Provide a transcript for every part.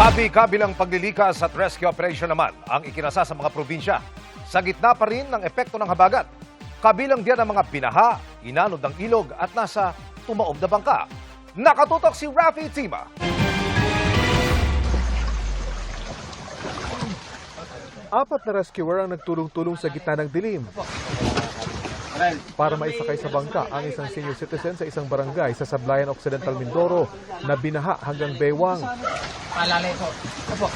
Kabi-kabilang paglilikas at rescue operation naman ang ikinasa sa mga probinsya. Sa gitna pa rin ng epekto ng habagat. Kabilang diyan ang mga binaha, inanod ng ilog at nasa tumaob na bangka. Nakatutok si Rafi Tima. Apat na rescuer ang nagtulong-tulong sa gitna ng dilim para maisakay sa bangka ang isang senior citizen sa isang barangay sa Sablayan Occidental, Mindoro na binaha hanggang baywang. Palalay po. Opo.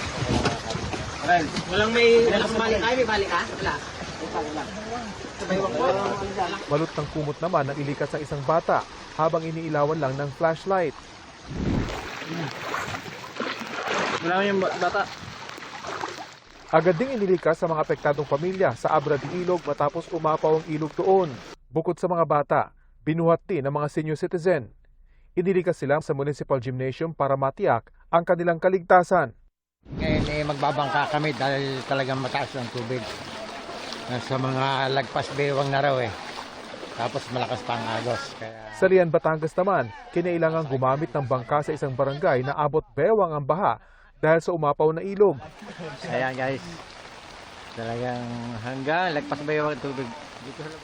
Walang balik tayo, may balik ka? Wala. Balot ng kumot naman ang ilikas ng isang bata habang iniilawan lang ng flashlight. Wala yung bata. Agad ding inilikas sa mga apektadong pamilya sa Abra de Ilog matapos umapaw ang ilog doon. Bukod sa mga bata, binuhat din ng mga senior citizen. Inilikas sila sa municipal gymnasium para matiyak ang kanilang kaligtasan. Ngayon magbabangka kami dahil talagang mataas ang tubig. Sa mga lagpas bewang na raw Tapos malakas pa ang agos. Sa Lian, Batangas naman, kinailangan gumamit ng bangka sa isang barangay na abot bewang ang baha dahil sa umapaw na ilog. Ayan guys, talagang hanggang lagpas bewang ang tubig.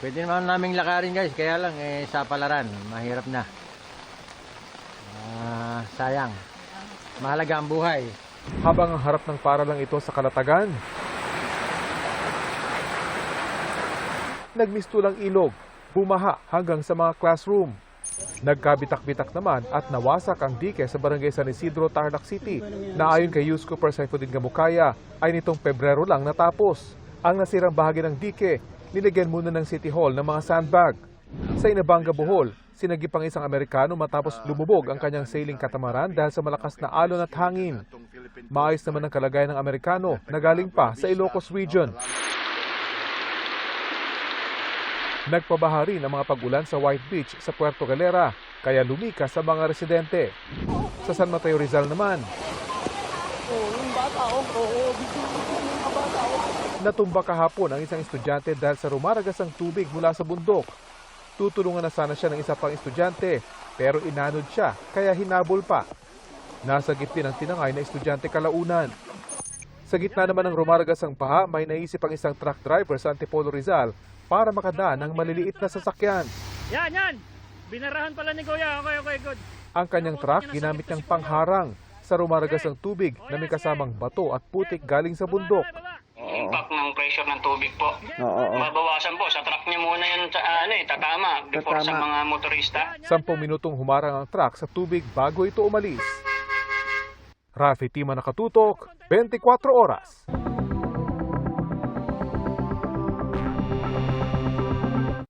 Pwede naman naming lakarin guys, kaya lang sa palaran, mahirap na. Sayang, mahalaga ang buhay. Habang ang harap ng paralang ito sa Kalatagan, nagmistulang ilog, bumaha hanggang sa mga classroom. Nagkabitak-bitak naman at nawasak ang dike sa barangay San Isidro, Tarlac City na ayon kay Youth Cooper Saifuddin Gamukaya ay nitong Pebrero lang natapos. Ang nasirang bahagi ng dike, nilagyan muna ng City Hall ng mga sandbag. Sa Inabanga, Bohol, sinagip ang isang Amerikano matapos lumubog ang kanyang sailing katamaran dahil sa malakas na alon at hangin. Maayos naman ang kalagayan ng Amerikano na galing pa sa Ilocos Region. Nagpabaha rin ang mga pag-ulan sa White Beach sa Puerto Galera, kaya lumikas sa mga residente. Sa San Mateo, Rizal naman, natumba kahapon ang isang estudyante dahil sa rumaragas ang tubig mula sa bundok. Tutulungan na sana siya ng isa pang estudyante, pero inanod siya, kaya hinabol pa. Nasagip din ang tinangay na estudyante kalaunan. Sa gitna naman ng rumaragas ang baha, may naisip ang isang truck driver sa Antipolo, Rizal para makadaan ng maliliit na sasakyan. Yan! Binarahan pala ni Kuya. Okay, good. Ang kanyang truck ginamit niyang pangharang sa rumaragas ng tubig na may kasamang bato at putik galing sa bundok. Impact ng pressure ng tubig po. Mabawasan po. Sa truck niya muna yun tatama before sa mga motorista. 10 minutong humarang ang truck sa tubig bago ito umalis. Rafi Tima, nakatutok, 24 oras.